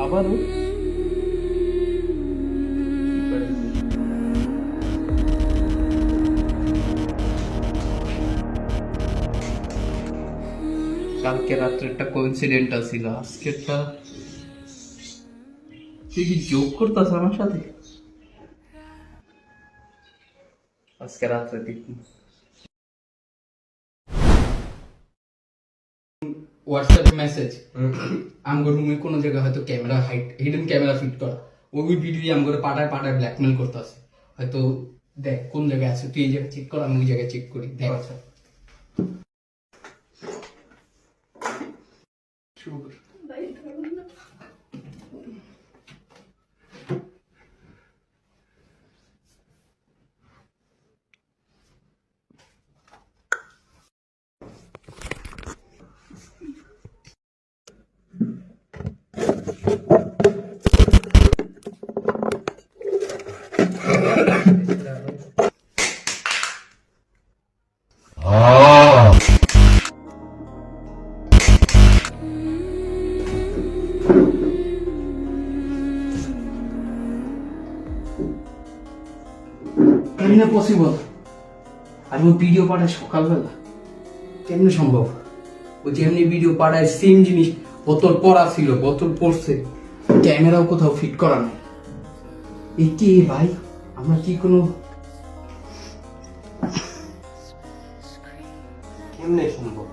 আবারও কালকে রাত্রে একটা কোইন্সিডেন্ট ছিল, আজকেরটা তুই কি যোগ করতেছ আমার সাথে? আজকে রাত্রে দেখি হোয়াটসঅ্যাপ মেসেজ আমগো রুমে কোনো জায়গায় হয়তো ক্যামেরা হিডেন ক্যামেরা ফিট করা, ওই ভিডিও আমগো পাঠায় পাঠায় ব্ল্যাকমেল করতেছে। হয়তো দেখ কোন জায়গায় আছে, তুই এই জায়গায় চেক কর, আমি ওই জায়গায় চেক করি, দেখ। আচ্ছা শুরু কর। কেমনে পসিবল? আর ও ভিডিও পাঠায় সকালবেলা, কেমনে সম্ভব? ও যেমনি ভিডিও পাঠায় সেম জিনিস বোতল পরা ছিল, বোতল পড়ছে, ক্যামেরাও কোথাও ফিট করা নাই। এই কে ভাই? আমরা কি কোনো কেমনে সম্ভব?